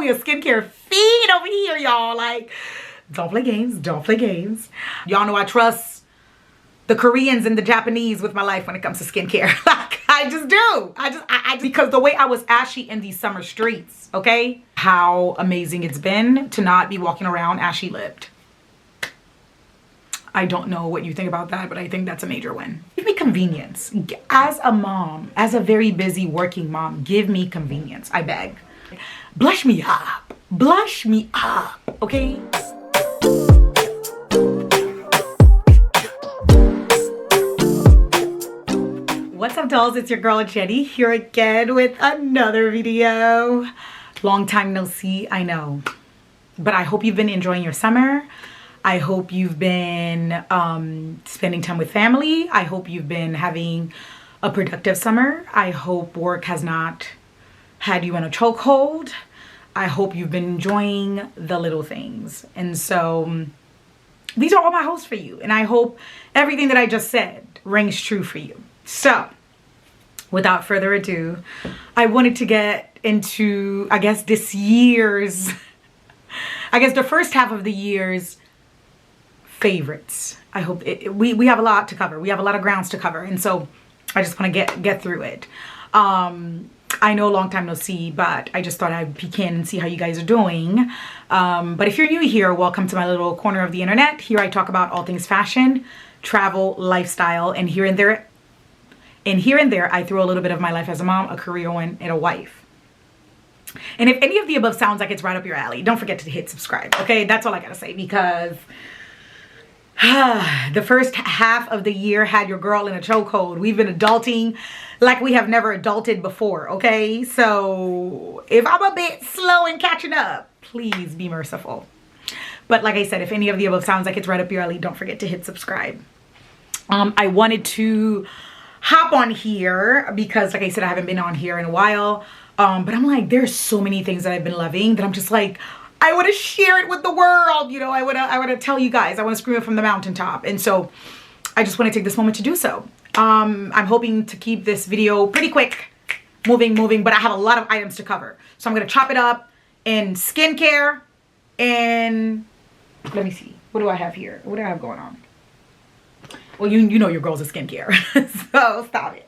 me a skincare fiend over here, y'all. Like, don't play games. Don't play games. Y'all know I trust the Koreans and the Japanese with my life when it comes to skincare. Like, I just do. Because the way I was ashy in these summer streets, okay? How amazing it's been to not be walking around ashy lipped. I don't know what you think about that, but I think that's a major win. Give me convenience. As a mom, as a very busy working mom, give me convenience. I beg. Blush me up. Blush me up, okay? What's up, dolls? It's your girl Jenny here again with another video. Long time no see, I know. But I hope you've been enjoying your summer. I hope you've been spending time with family. I hope you've been having a productive summer. I hope work has not had you in a chokehold. I hope you've been enjoying the little things. And so these are all my hopes for you. And I hope everything that I just said rings true for you. So without further ado, I wanted to get into, I guess, the first half of the year's favorites. I hope we have a lot to cover. We have a lot of grounds to cover, and so I just want to get through it. I know long time no see, but I just thought I'd peek in and see how you guys are doing. But if you're new here, welcome to my little corner of the internet. Here I talk about all things fashion, travel, lifestyle, and here and there I throw a little bit of my life as a mom, a career one, and a wife. And if any of the above sounds like it's right up your alley, don't forget to hit subscribe. Okay, that's all I gotta say, because the first half of the year had your girl in a chokehold. We've been adulting like we have never adulted before, okay? So if I'm a bit slow in catching up, please be merciful. But like I said, if any of the above sounds like it's right up your alley, don't forget to hit subscribe. I wanted to hop on here because, like I said, I haven't been on here in a while. But I'm like, there's so many things that I've been loving that I'm just like, I want to share it with the world, you know. I want to tell you guys. I want to scream it from the mountaintop. And so I just want to take this moment to do so. I'm hoping to keep this video pretty quick, moving, but I have a lot of items to cover. So I'm going to chop it up in skincare and let me see. What do I have here? What do I have going on? Well, you know your girl's a skincare. So stop it.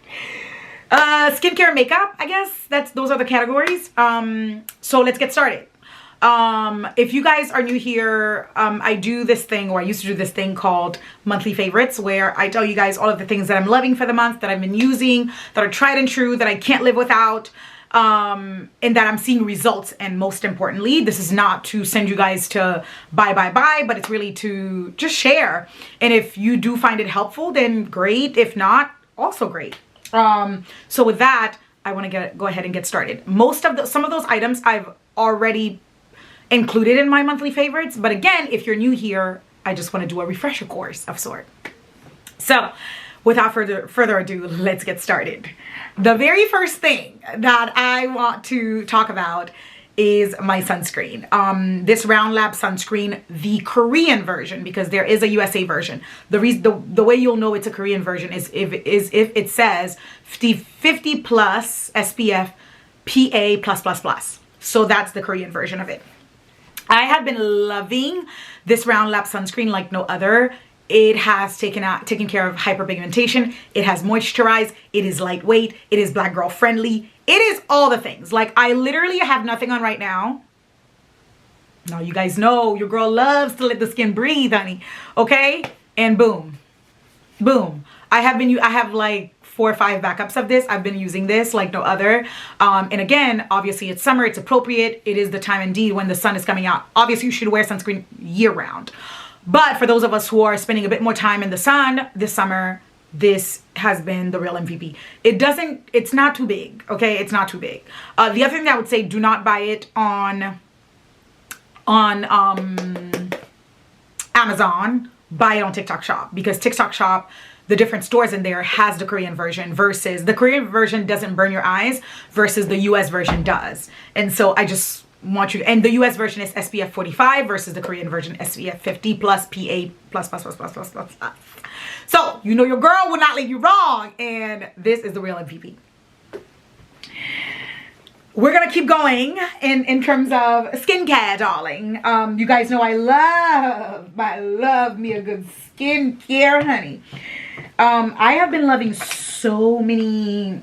Skincare and makeup, I guess. Those are the categories. So let's get started. If you guys are new here, I do this thing, or I used to do this thing called monthly favorites, where I tell you guys all of the things that I'm loving for the month, that I've been using, that are tried and true, that I can't live without, and that I'm seeing results. And most importantly, this is not to send you guys to buy, but it's really to just share. And if you do find it helpful, then great. If not, also great. So with that, I want to go ahead and get started. Some of those items I've already included in my monthly favorites, but again, if you're new here, I just want to do a refresher course of sort. So without further ado, let's get started. The very first thing that I want to talk about is my sunscreen. This Round Lab sunscreen, the Korean version, because there is a USA version. The way you'll know it's a Korean version is if it says 50 plus SPF PA+++. So that's the Korean version of it. I have been loving this Round Lab sunscreen like no other. It has taken care of hyperpigmentation. It has moisturized. It is lightweight. It is black girl friendly. It is all the things. Like, I literally have nothing on right now. Now you guys know your girl loves to let the skin breathe, honey. Okay? And boom. Boom. I have like 4 or 5 backups of this. I've been using this like no other. And again, obviously it's summer. It's appropriate. It is the time indeed when the sun is coming out. Obviously you should wear sunscreen year round. But for those of us who are spending a bit more time in the sun this summer, this has been the real MVP. It's not too big, okay? It's not too big. The other thing that I would say, do not buy it on Amazon. Buy it on TikTok Shop, because TikTok Shop, the different stores in there, has the Korean version, versus the Korean version doesn't burn your eyes versus the US version does. And so I just want you to, and the US version is SPF 45 versus the Korean version SPF 50 plus PA+++++++. So you know your girl will not leave you wrong, and this is the real MVP. we're gonna keep going in terms of skincare, darling. You guys know I love me a good skincare, honey. I have been loving so many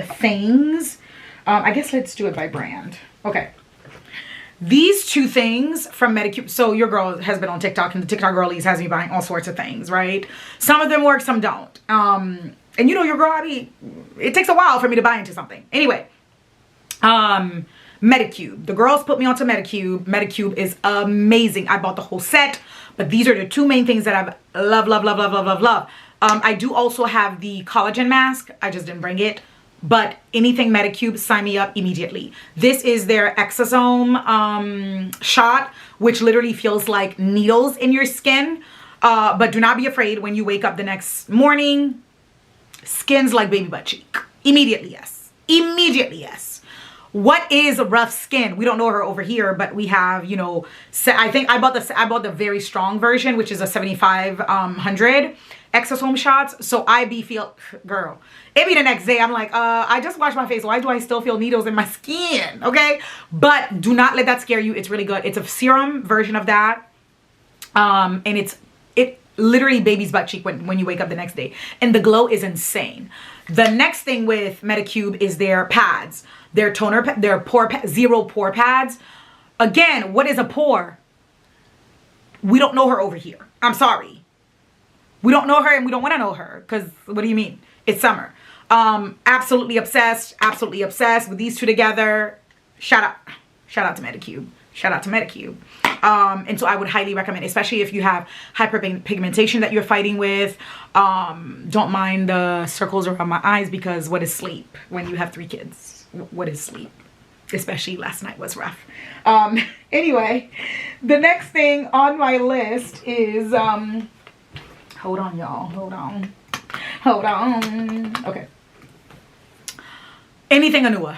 things. I guess let's do it by brand. Okay. These two things from Medicube. So your girl has been on TikTok, and the TikTok girlies has me buying all sorts of things, right? Some of them work, some don't. And you know your girl, I mean, it takes a while for me to buy into something. Anyway, Medicube. The girls put me onto Medicube. Medicube is amazing. I bought the whole set, but these are the two main things that I've love. I do also have the collagen mask. I just didn't bring it. But anything Medicube, sign me up immediately. This is their exosome shot, which literally feels like needles in your skin. But do not be afraid when you wake up the next morning. Skin's like baby butt cheek. Immediately, yes. Immediately, yes. What is rough skin? We don't know her over here, but we have, you know, I think I bought the very strong version, which is a 7500 exosome shots. So I feel, girl, it be the next day I'm like, I just washed my face, why do I still feel needles in my skin? Okay, but do not let that scare you. It's really good. It's a serum version of that, and it literally baby's butt cheek when you wake up the next day, and the glow is insane. The next thing with Medicube is their pads, their toner, their zero pore pads. Again, what is a pore? We don't know her over here. I'm sorry. We don't know her, and we don't want to know her, because what do you mean? It's summer. Absolutely obsessed with these two together. Shout out to Medicube. Shout out to Medicube. And so I would highly recommend, especially if you have hyperpigmentation that you're fighting with. Don't mind the circles around my eyes, because what is sleep when you have 3 kids? What is sleep? Especially last night was rough. Anyway, the next thing on my list is, hold on, y'all. Hold on. Okay. Anything Anua.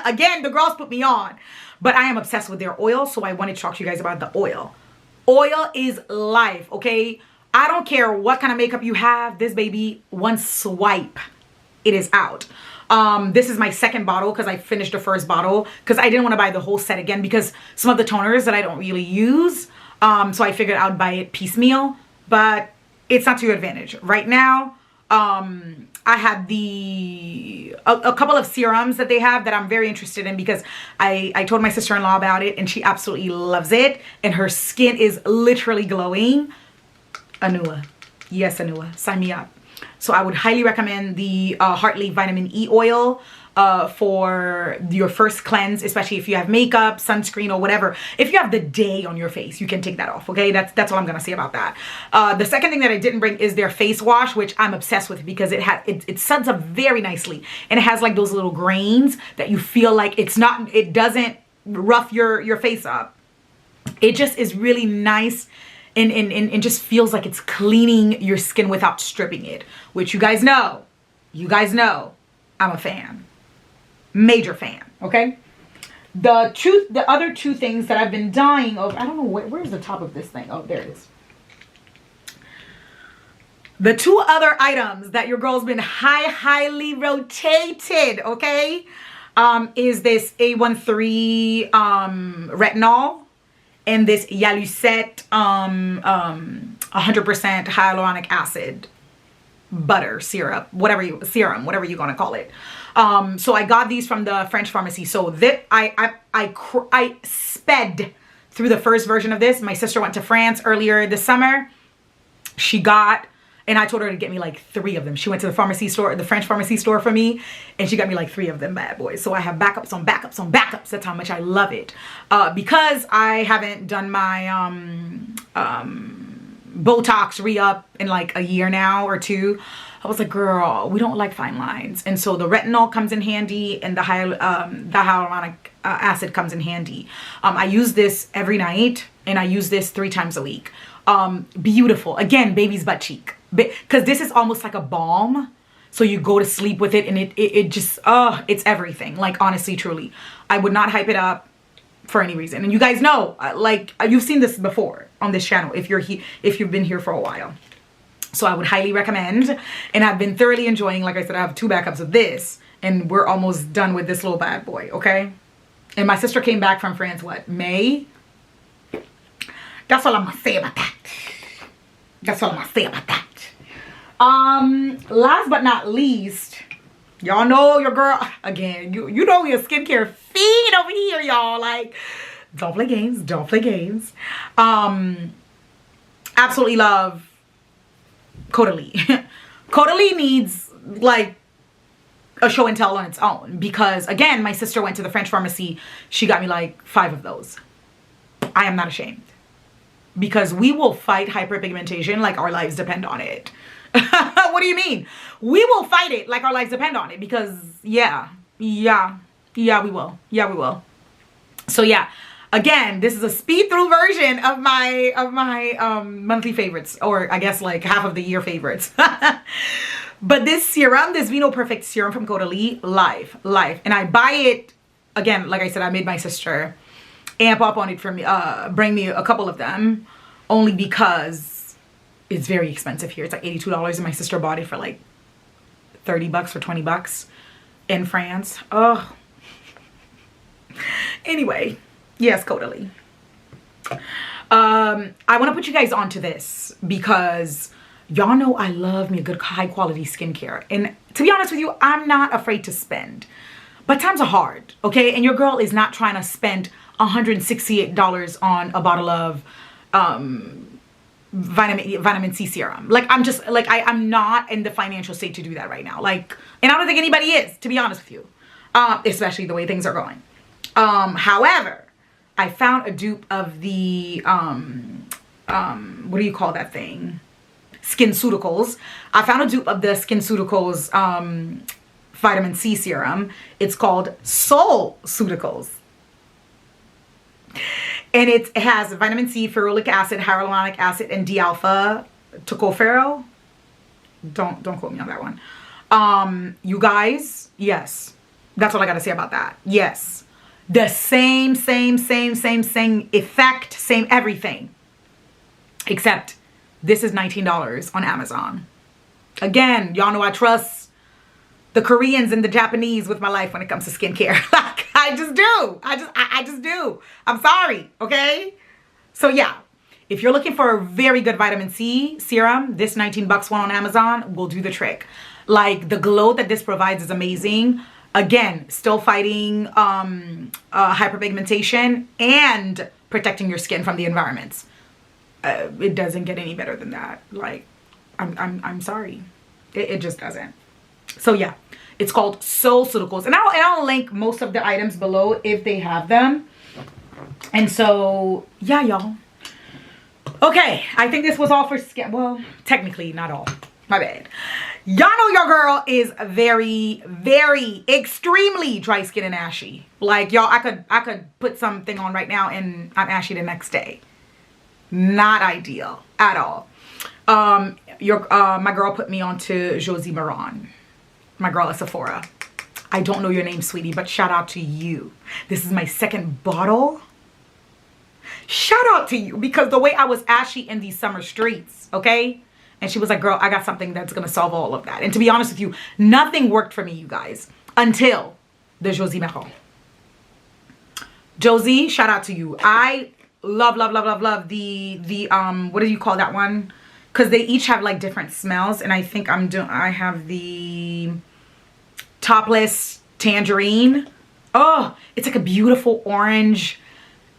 Again, the girls put me on, but I am obsessed with their oil, so I wanted to talk to you guys about the oil. Oil is life, okay? I don't care what kind of makeup you have. This baby, one swipe, it is out. This is my second bottle, because I finished the first bottle, because I didn't want to buy the whole set again, because some of the toners that I don't really use, so I figured I would buy it piecemeal, but it's not to your advantage. Right now, I had a couple of serums that they have that I'm very interested in, because I told my sister-in-law about it, and she absolutely loves it, and her skin is literally glowing. Anua. Yes, Anua. Sign me up. So I would highly recommend the Heartly Vitamin E oil for your first cleanse, especially if you have makeup, sunscreen, or whatever. If you have the day on your face, you can take that off, okay? That's all I'm gonna say about that. The second thing that I didn't bring is their face wash, which I'm obsessed with, because it suds up very nicely, and it has like those little grains that you feel like it doesn't rough your face up. It just is really nice. And just feels like it's cleaning your skin without stripping it, which you guys know I'm a fan, major fan. Okay, the other two things that I've been dying of, I don't know where's the top of this thing. Oh, there it is. The two other items that your girl's been highly rotated, okay, is this A13 retinol, and this Yalucet 100% hyaluronic acid butter syrup, whatever you're gonna call it. So I got these from the French pharmacy. So that I sped through the first version of this. My sister went to France earlier this summer. She got, and I told her to get me like 3 of them. She went to the pharmacy store, the French pharmacy store for me, and she got me like 3 of them bad boys. So I have backups on backups on backups. That's how much I love it. Because I haven't done my Botox re-up in like a year now or 2. I was like, girl, we don't like fine lines. And so the retinol comes in handy, and the hyaluronic acid comes in handy. I use this every night, and I use this 3 times a week. Beautiful. Again, baby's butt cheek, because this is almost like a balm, so you go to sleep with it, and it just it's everything. Like, honestly, truly, I would not hype it up for any reason. And you guys know, like, you've seen this before on this channel if you've been here for a while. So I would highly recommend, and I've been thoroughly enjoying. Like I said, I have 2 backups of this and we're almost done with this little bad boy, okay? And my sister came back from France, what, May? That's all I'm gonna say about that. That's all I'm gonna say about that. Last but not least, y'all know your girl, again, you know we a skincare fiend over here, y'all. Like, don't play games, don't play games. Absolutely love Caudalie. Caudalie needs, like, a show and tell on its own, because again, my sister went to the French pharmacy. She got me like 5 of those. I am not ashamed, because we will fight hyperpigmentation like our lives depend on it. What do you mean? We will fight it like our lives depend on it, because yeah, we will. So yeah, again, this is a speed through version of my monthly favorites, or I guess like half of the year favorites. But this serum, this Vino Perfect serum from Caudalie, live. And I buy it, again, like I said, I made my sister amp up on it for me, bring me a couple of them, only because it's very expensive here. It's like $82, and my sister bought it for like 30 bucks or 20 bucks in France. Oh. Anyway, yes, Caudalie. I want to put you guys onto this because y'all know I love me a good high quality skincare. And to be honest with you, I'm not afraid to spend. But times are hard, okay? And your girl is not trying to spend $168 on a bottle of vitamin C serum. Like, I'm just, like, I'm not in the financial state to do that right now. Like, and I don't think anybody is, to be honest with you. Especially the way things are going. However, I found a dupe of the, what do you call that thing? SkinCeuticals. I found a dupe of the SkinCeuticals vitamin C serum. It's called SoulCeuticals. And it has vitamin C, ferulic acid, hyaluronic acid, and D-alpha tocopherol. Don't quote me on that one. You guys, yes. That's all I got to say about that. Yes. The same effect, same everything. Except this is $19 on Amazon. Again, y'all know I trust the Koreans and the Japanese with my life when it comes to skincare. Like, I just do. I just do. I'm sorry, okay? So yeah, if you're looking for a very good vitamin C serum, this 19 bucks one on Amazon will do the trick. Like, the glow that this provides is amazing. Again, still fighting hyperpigmentation and protecting your skin from the environments. It doesn't get any better than that. Like, I'm sorry, it just doesn't. So yeah, it's called SoulCeuticals, and I'll link most of the items below if they have them. And so yeah, y'all. Okay, I think this was all for skin. Well, technically not all. My bad. Y'all know your girl is very, extremely dry skin and ashy. Like, y'all, I could put something on right now and I'm ashy the next day. Not ideal at all. My girl put me onto Josie Maran. My girl at Sephora. I don't know your name, sweetie, but shout out to you. This is my second bottle. Shout out to you, because the way I was ashy in these summer streets, okay? And she was like, girl, I got something that's going to solve all of that. And to be honest with you, nothing worked for me, you guys, until the Josie Maran. Josie, shout out to you. I love the what do you call that one? Because they each have like different smells, and I think I have the Topless Tangerine. Oh, it's like a beautiful orange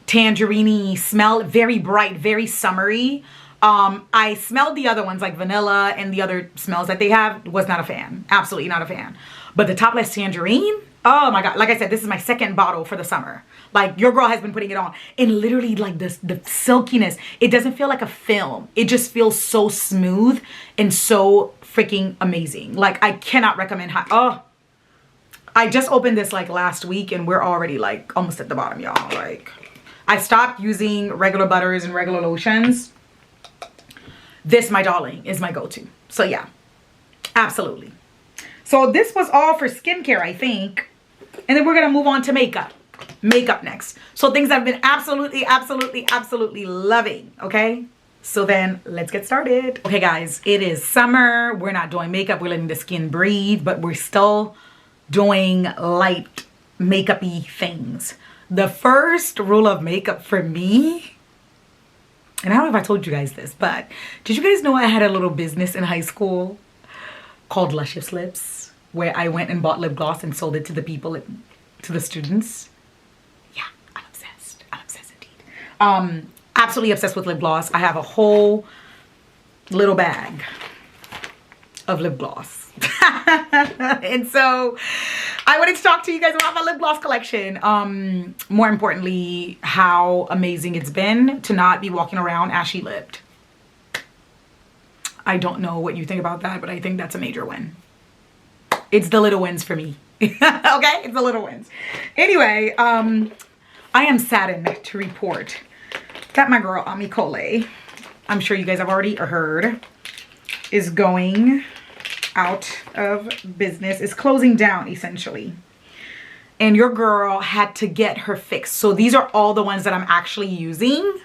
tangerine smell, very bright, very summery. I smelled the other ones like vanilla and the other smells that they have. Was not a fan. Absolutely not a fan. But the Topless Tangerine, oh my God. Like I said, this is my second bottle for the summer. Like, your girl has been putting it on. And literally, like, the silkiness, it doesn't feel like a film. It just feels so smooth and so freaking amazing. Like, I cannot recommend how. Oh, I just opened this like last week and we're already like almost at the bottom, y'all. Like, I stopped using regular butters and regular lotions. This, my darling, is my go-to. So yeah, absolutely. So this was all for skincare, I think. And then we're going to move on to makeup. Makeup next. So things I've been absolutely loving, okay? So then let's get started. Okay, guys, it is summer. We're not doing makeup. We're letting the skin breathe, but we're still doing light makeup-y things. The first rule of makeup for me, and I don't know if I told you guys this, but did you guys know I had a little business in high school called Luscious Lips, where I went and bought lip gloss and sold it to the people, to the students? Yeah, I'm obsessed. I'm obsessed indeed. Absolutely obsessed with lip gloss. I have a whole little bag of lip gloss. And so I wanted to talk to you guys about my lip gloss collection. More importantly, how amazing it's been to not be walking around ashy lipped. I don't know what you think about that, but I think that's a major win. It's the little wins for me. Okay, it's the little wins. Anyway, I am saddened to report that my girl Colě, I'm sure you guys have already heard, is going out of business, is closing down essentially. And your girl had to get her fixed. So these are all the ones that I'm actually using.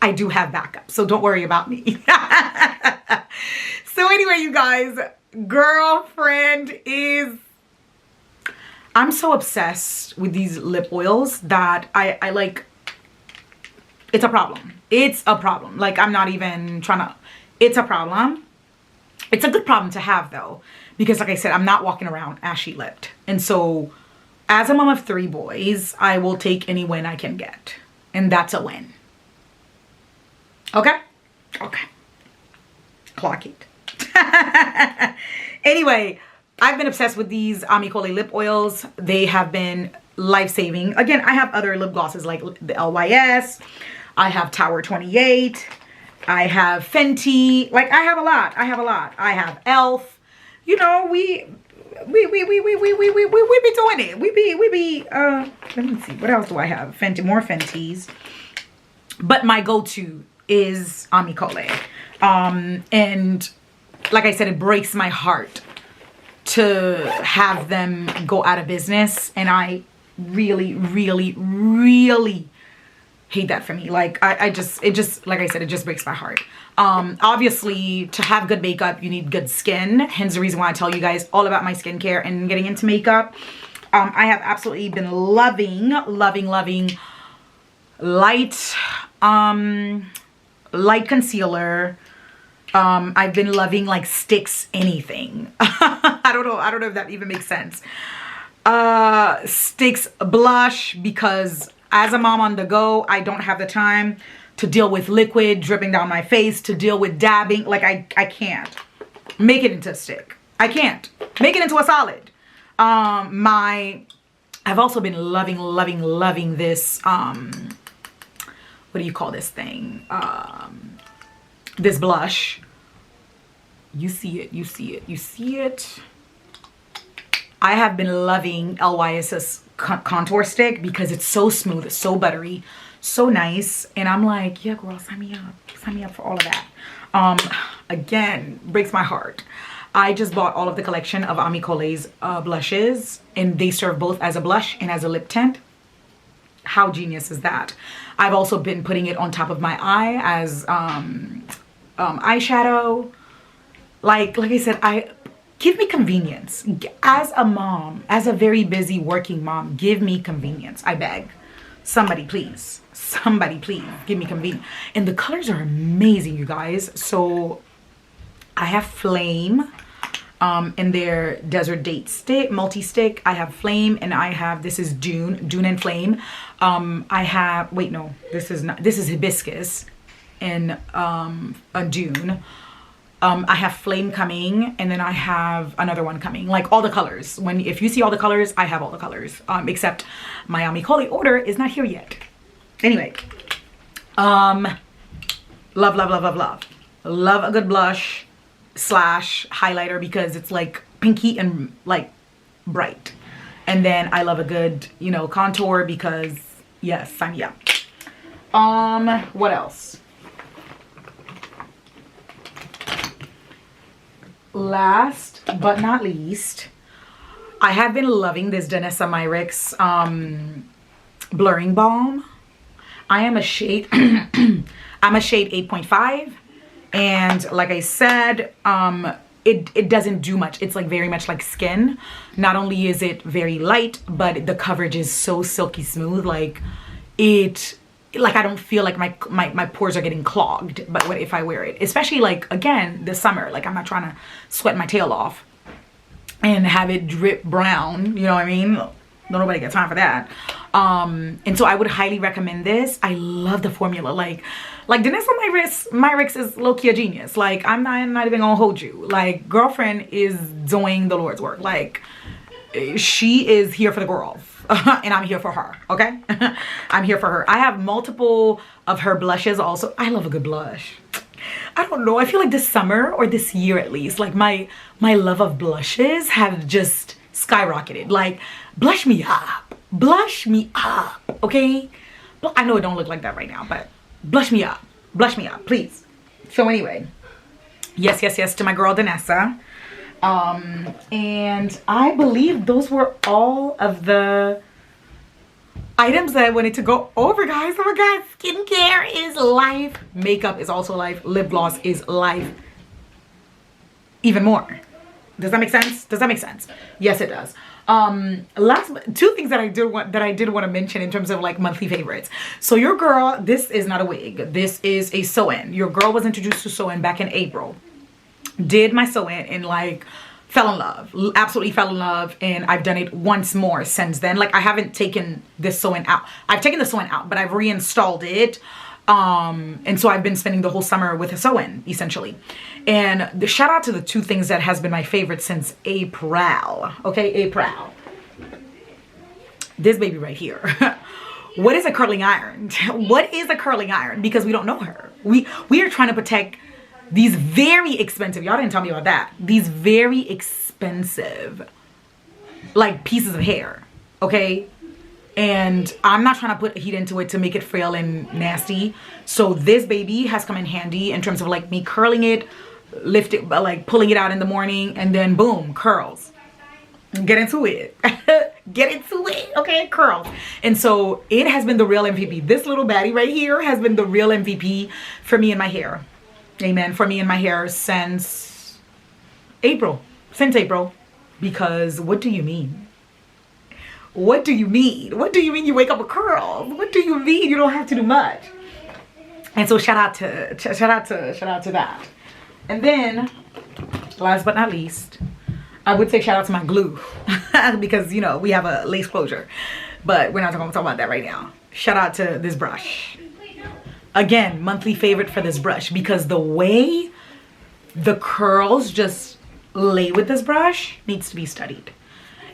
I do have backup, so don't worry about me. So anyway, you guys, girlfriend is, I'm so obsessed with these lip oils that I like, it's a problem. It's a problem. Like, I'm not even trying to, it's a problem. It's a good problem to have though, because like I said, I'm not walking around ashy lipped. And so as a mom of 3 boys, I will take any win I can get. And that's a win. Okay? Okay. Clock it. Anyway, I've been obsessed with these Colě lip oils. They have been life-saving. Again, I have other lip glosses like the LYS. I have Tower 28. I have Fenty. Like, I have a lot. I have a lot. I have e.l.f. You know, we be doing it. We be let me see. What else do I have? Fenty, more Fenties. But my go-to is Colě. And like I said, it breaks my heart to have them go out of business. And I really, really, really hate that for me. Like, like I said, it just breaks my heart. Obviously, to have good makeup, you need good skin. Hence the reason why I tell you guys all about my skincare and getting into makeup. I have absolutely been loving light, light concealer. I've been loving like Sticks anything. I don't know if that even makes sense. Sticks blush, because as a mom on the go, I don't have the time to deal with liquid dripping down my face, to deal with dabbing. Like, I can't make it into a stick. I can't make it into a solid. I've also been loving this, what do you call this thing? This blush. You see it, you see it, you see it. I have been loving LYS's contour stick because it's so smooth, it's so buttery, so nice. And I'm like, yeah, girl, sign me up for all of that. Again, breaks my heart. I just bought all of the collection of Colé's blushes, and they serve both as a blush and as a lip tint. How genius is that? I've also been putting it on top of my eye as eyeshadow. Like I said, give me convenience. As a mom, as a very busy working mom, give me convenience. I beg. Somebody please give me convenience. And the colors are amazing, you guys. So I have Flame in their Desert Date stick, multi-stick. I have Flame, and I have, this is Dune and Flame. I have, wait, no, this is not, this is Hibiscus in a Dune. I have Flame coming, and then I have another one coming. Like, all the colors. If you see all the colors, I have all the colors. Except my Colě order is not here yet. Anyway, love a good blush / highlighter, because it's like pinky and like bright. And then I love a good, you know, contour, because yes, sign me up. What else? Last but not least, I have been loving this Danessa Myricks blurring balm. I am a shade I'm a shade 8.5, and like I said, it doesn't do much. It's like very much like skin. Not only is it very light, but the coverage is so silky smooth. Like I don't feel like my pores are getting clogged, but what if I wear it, especially like, again, this summer, like I'm not trying to sweat my tail off and have it drip brown, you know what I mean? Don't nobody get time for that. And so I would highly recommend this. I love the formula. Like Danessa Myricks is low-key a genius. Like I'm not even gonna hold you. Like, girlfriend is doing the Lord's work. Like, she is here for the girls. And I'm here for her, okay? I'm here for her. I have multiple of her blushes also. I love a good blush. I don't know. I feel like this summer, or this year at least, like my love of blushes have just skyrocketed. Like, blush me up. Blush me up, okay? But I know it don't look like that right now, but blush me up. Blush me up, please. So anyway, yes to my girl Danessa. And I believe those were all of the items that I wanted to go over, guys. Oh my god, skincare is life. Makeup is also life. Lip gloss is life. Even more. Does that make sense? Does that make sense? Yes, it does. Last two things that I did want to mention in terms of like monthly favorites. So your girl, this is not a wig. This is a sew-in. Your girl was introduced to sew-in back in April. Did my sew-in and like fell in love, absolutely fell in love, and I've done it once more since then. Like, I haven't taken this sew-in out. I've taken the sew-in out, but I've reinstalled it. And so I've been spending the whole summer with a sew-in, essentially. And the shout out to the two things that has been my favorite since April. Okay, April. This baby right here. What is a curling iron? What is a curling iron? Because we don't know her. We are trying to protect these very expensive, y'all didn't tell me about that, these very expensive like pieces of hair, okay? And I'm not trying to put heat into it to make it frail and nasty. So this baby has come in handy in terms of like me curling it, lift it, like pulling it out in the morning, and then boom, curls. Get into it. Get into it, okay? Curls. And so it has been the real MVP. This little baddie right here has been the real MVP for me and my hair. Amen. For me and my hair since April. Since April. Because what do you mean? What do you mean? What do you mean you wake up with curls? What do you mean you don't have to do much? And so shout out to that. And then, last but not least, I would say shout out to my glue. Because, you know, we have a lace closure. But we're not going to talk about that right now. Shout out to this brush. Again, monthly favorite for this brush, because the way the curls just lay with this brush needs to be studied.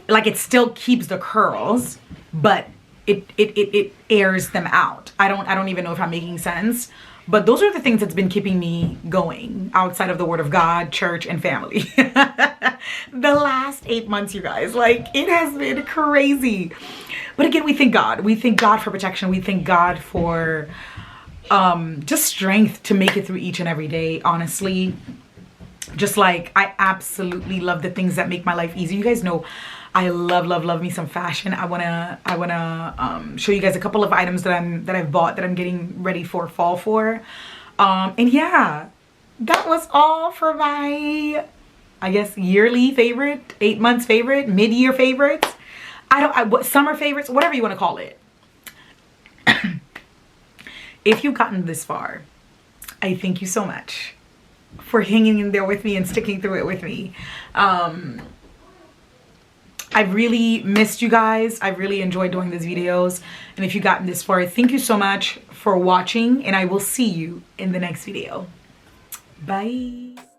Like, it still keeps the curls, but it airs them out. I don't even know if I'm making sense, but those are the things that's been keeping me going outside of the Word of God, church, and family. The last 8 months, you guys, like, it has been crazy. But again, we thank God. We thank God for protection. We thank God for just strength to make it through each and every day. Honestly, just like, I absolutely love the things that make my life easy. You guys know I love me some fashion. I wanna show you guys a couple of items that I've bought that I'm getting ready for fall for. And yeah, that was all for my, I guess, yearly favorite, 8 months favorite, mid-year favorites. Summer favorites, whatever you want to call it. If you've gotten this far, I thank you so much for hanging in there with me and sticking through it with me. I've really missed you guys. I've really enjoyed doing these videos. And if you've gotten this far, thank you so much for watching, and I will see you in the next video. Bye.